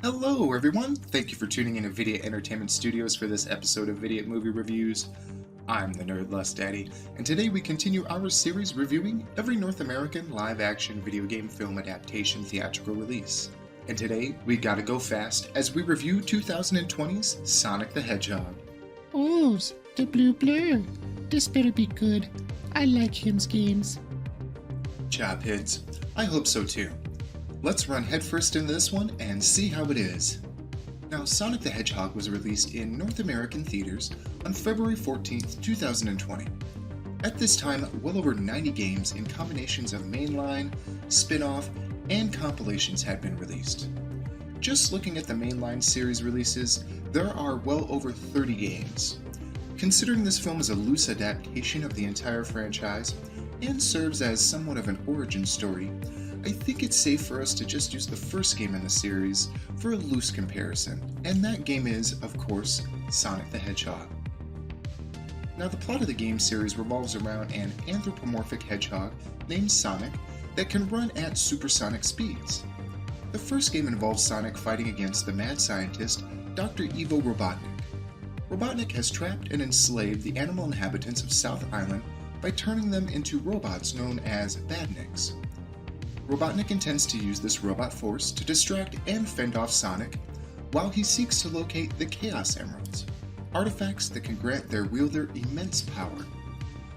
Hello everyone, thank you for tuning in to Vidiot Entertainment Studios for this episode of Vidiot Movie Reviews. I'm the Nerd Lust Daddy, and today we continue our series reviewing every North American live-action video game film adaptation theatrical release. And today, we gotta go fast as we review 2020's Sonic the Hedgehog. Oh, the blue. This better be good. I like him's games. Cha Pidds. I hope so too. Let's run headfirst into this one and see how it is. Now, Sonic the Hedgehog was released in North American theaters on February 14th, 2020. At this time, well over 90 games in combinations of mainline, spin-off, and compilations had been released. Just looking at the mainline series releases, there are well over 30 games. Considering this film is a loose adaptation of the entire franchise and serves as somewhat of an origin story, I think it's safe for us to just use the first game in the series for a loose comparison, and that game is, of course, Sonic the Hedgehog. Now, the plot of the game series revolves around an anthropomorphic hedgehog named Sonic that can run at supersonic speeds. The first game involves Sonic fighting against the mad scientist, Dr. Evil Robotnik. Robotnik has trapped and enslaved the animal inhabitants of South Island by turning them into robots known as badniks. Robotnik intends to use this robot force to distract and fend off Sonic while he seeks to locate the Chaos Emeralds, artifacts that can grant their wielder immense power.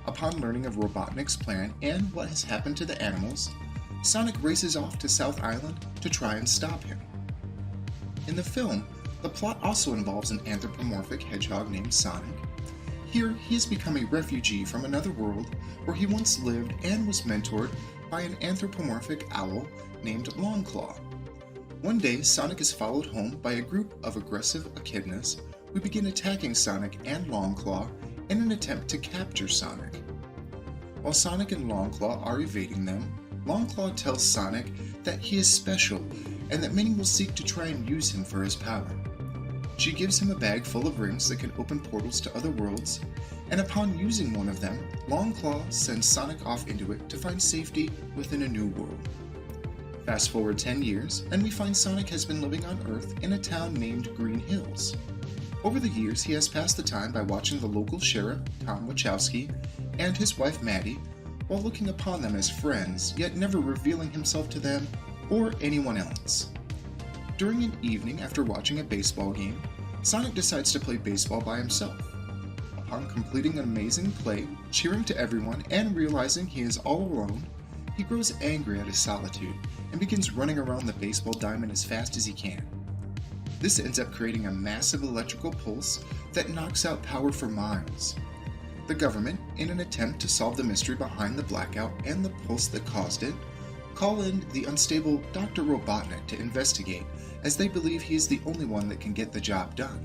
Upon learning of Robotnik's plan and what has happened to the animals, Sonic races off to South Island to try and stop him. In the film, the plot also involves an anthropomorphic hedgehog named Sonic. Here, he has become a refugee from another world where he once lived and was mentored by an anthropomorphic owl named Longclaw. One day, Sonic is followed home by a group of aggressive echidnas who begin attacking Sonic and Longclaw in an attempt to capture Sonic. While Sonic and Longclaw are evading them, Longclaw tells Sonic that he is special and that many will seek to try and use him for his power. She gives him a bag full of rings that can open portals to other worlds, and upon using one of them, Longclaw sends Sonic off into it to find safety within a new world. Fast forward 10 years, and we find Sonic has been living on Earth in a town named Green Hills. Over the years, he has passed the time by watching the local sheriff, Tom Wachowski, and his wife Maddie, while looking upon them as friends, yet never revealing himself to them or anyone else. During an evening after watching a baseball game, Sonic decides to play baseball by himself. Upon completing an amazing play, cheering to everyone, and realizing he is all alone, he grows angry at his solitude and begins running around the baseball diamond as fast as he can. This ends up creating a massive electrical pulse that knocks out power for miles. The government, in an attempt to solve the mystery behind the blackout and the pulse that caused it, call in the unstable Dr. Robotnik to investigate, as they believe he is the only one that can get the job done.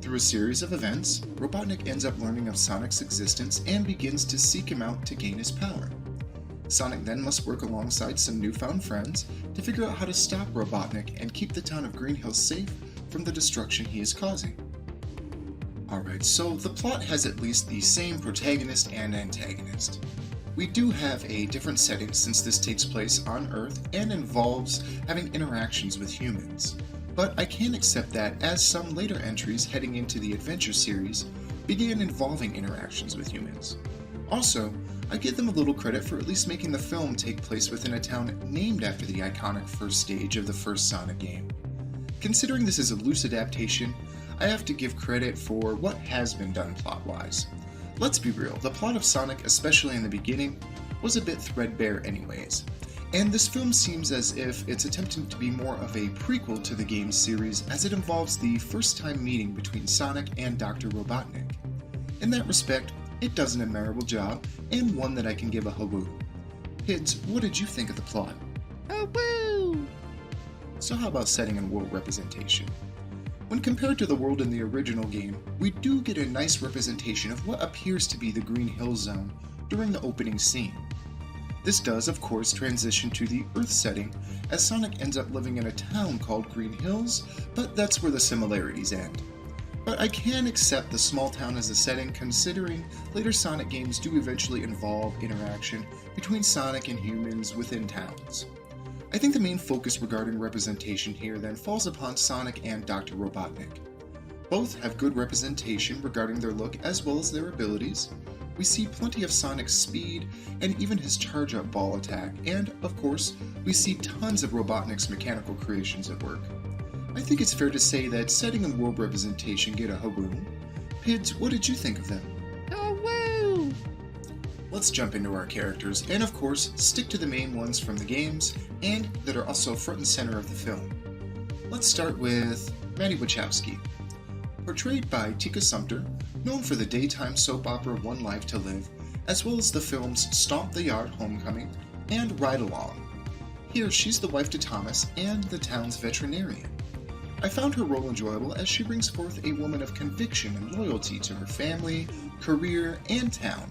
Through a series of events, Robotnik ends up learning of Sonic's existence and begins to seek him out to gain his power. Sonic then must work alongside some newfound friends to figure out how to stop Robotnik and keep the town of Green Hills safe from the destruction he is causing. Alright, so the plot has at least the same protagonist and antagonist. We do have a different setting since this takes place on Earth and involves having interactions with humans, but I can accept that as some later entries heading into the adventure series began involving interactions with humans. Also, I give them a little credit for at least making the film take place within a town named after the iconic first stage of the first Sonic game. Considering this is a loose adaptation, I have to give credit for what has been done plot-wise. Let's be real, the plot of Sonic, especially in the beginning, was a bit threadbare anyways, and this film seems as if it's attempting to be more of a prequel to the game series as it involves the first time meeting between Sonic and Dr. Robotnik. In that respect, it does an admirable job, and one that I can give a hawoo. Pidds, what did you think of the plot? Hawoo! So how about setting and world representation? When compared to the world in the original game, we do get a nice representation of what appears to be the Green Hills Zone during the opening scene. This does, of course, transition to the Earth setting, as Sonic ends up living in a town called Green Hills, but that's where the similarities end. but I can accept the small town as a setting considering later Sonic games do eventually involve interaction between Sonic and humans within towns. I think the main focus regarding representation here then falls upon Sonic and Dr. Robotnik. Both have good representation regarding their look as well as their abilities. We see plenty of Sonic's speed and even his charge-up ball attack, and, of course, we see tons of Robotnik's mechanical creations at work. I think it's fair to say that setting and world representation get a hawoo. Pidds, what did you think of them? Hawoo! Let's jump into our characters, and of course, stick to the main ones from the games, and that are also front and center of the film. Let's start with Maddie Wachowski. Portrayed by Tika Sumpter, known for the daytime soap opera One Life to Live, as well as the films Stomp the Yard Homecoming and Ride Along. Here she's the wife to Thomas and the town's veterinarian. I found her role enjoyable as she brings forth a woman of conviction and loyalty to her family, career, and town.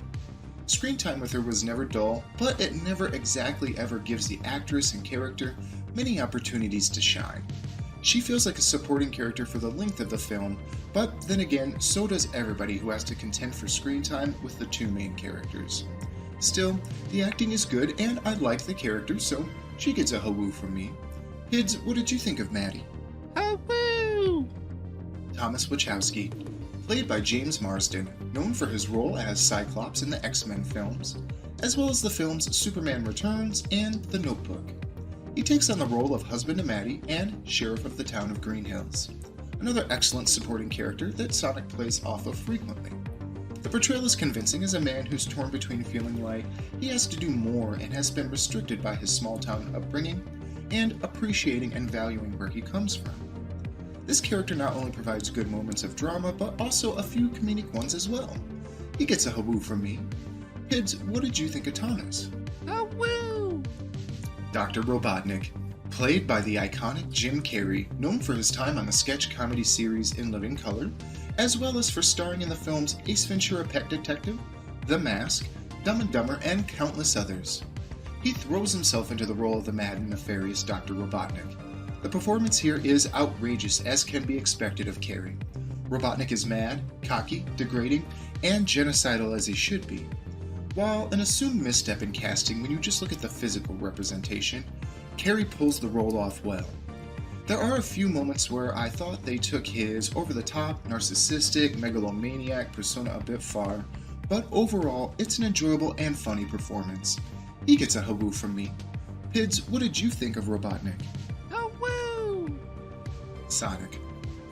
Screen time with her was never dull, but it never exactly ever gives the actress and character many opportunities to shine. She feels like a supporting character for the length of the film, but then again, so does everybody who has to contend for screen time with the two main characters. Still, the acting is good and I like the character, so she gets a hawoo from me. Pidds, what did you think of Maddie? Hawoo! Thomas Wachowski, played by James Marsden, known for his role as Cyclops in the X-Men films, as well as the films Superman Returns and The Notebook. He takes on the role of husband to Maddie and sheriff of the town of Green Hills, another excellent supporting character that Sonic plays off of frequently. The portrayal is convincing as a man who's torn between feeling like he has to do more and has been restricted by his small town upbringing, and appreciating and valuing where he comes from. This character not only provides good moments of drama, but also a few comedic ones as well. He gets a hawoo from me. Pidds, what did you think of Thomas? Hawoo! Dr. Robotnik, played by the iconic Jim Carrey, known for his time on the sketch comedy series In Living Color, as well as for starring in the films Ace Ventura: Pet Detective, The Mask, Dumb and Dumber, and countless others. He throws himself into the role of the mad and nefarious Dr. Robotnik. The performance here is outrageous, as can be expected of Carrey. Robotnik is mad, cocky, degrading, and genocidal as he should be. While an assumed misstep in casting when you just look at the physical representation, Carrey pulls the role off well. There are a few moments where I thought they took his over-the-top, narcissistic, megalomaniac persona a bit far, but overall, it's an enjoyable and funny performance. He gets a hawoo from me. Pidds, what did you think of Robotnik? Hawoo! Sonic,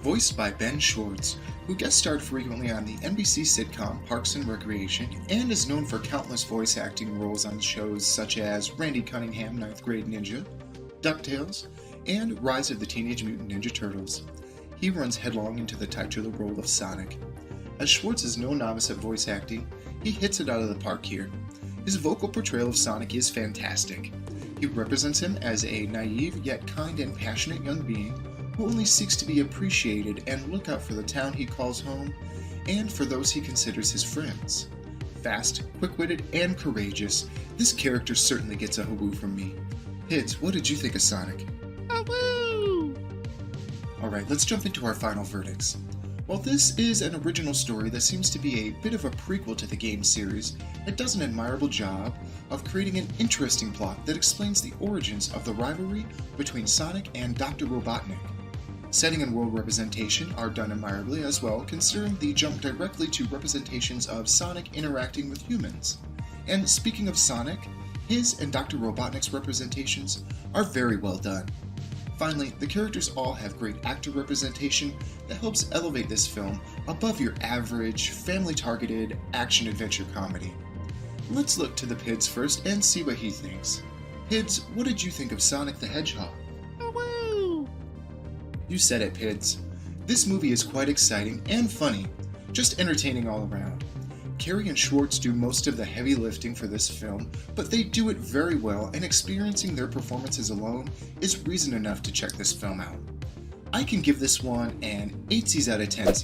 voiced by Ben Schwartz, who guest starred frequently on the NBC sitcom Parks and Recreation and is known for countless voice acting roles on shows such as Randy Cunningham, 9th Grade Ninja, DuckTales, and Rise of the Teenage Mutant Ninja Turtles. He runs headlong into the titular role of Sonic. As Schwartz is no novice at voice acting, he hits it out of the park here. His vocal portrayal of Sonic is fantastic. He represents him as a naive yet kind and passionate young being who only seeks to be appreciated and look out for the town he calls home and for those he considers his friends. Fast, quick-witted, and courageous, this character certainly gets a hawoo from me. Pidds, what did you think of Sonic? Hawoo! Alright, let's jump into our final verdicts. While this is an original story that seems to be a bit of a prequel to the game series, it does an admirable job of creating an interesting plot that explains the origins of the rivalry between Sonic and Dr. Robotnik. Setting and world representation are done admirably as well, considering the jump directly to representations of Sonic interacting with humans. And speaking of Sonic, his and Dr. Robotnik's representations are very well done. Finally, the characters all have great actor representation that helps elevate this film above your average, family-targeted action-adventure comedy. Let's look to the Pidds first and see what he thinks. Pidds, what did you think of Sonic the Hedgehog? Hawoo! You said it, Pidds. This movie is quite exciting and funny, just entertaining all around. Carrey and Schwartz do most of the heavy lifting for this film, but they do it very well, and experiencing their performances alone is reason enough to check this film out. I can give this one an 8 out of 10.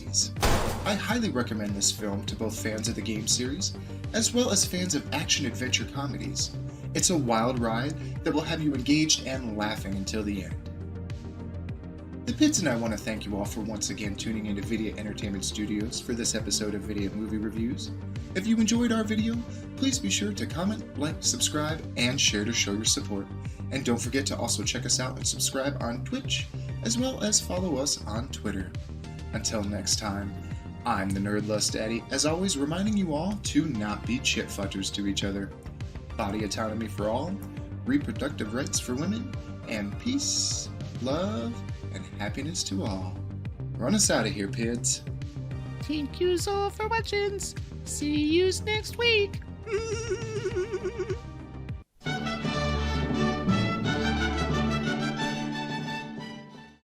I highly recommend this film to both fans of the game series, as well as fans of action-adventure comedies. It's a wild ride that will have you engaged and laughing until the end. The Pidds and I want to thank you all for once again tuning into Vidiot Entertainment Studios for this episode of Vidiot Movie Reviews. If you enjoyed our video, please be sure to comment, like, subscribe, and share to show your support. And don't forget to also check us out and subscribe on Twitch, as well as follow us on Twitter. Until next time, I'm the Nerdlust Daddy, as always reminding you all to not be chit futters to each other. Body autonomy for all, reproductive rights for women, and peace, love, and happiness to all. Run us out of here, Pidds. Thank yous all for watching. See yous next week.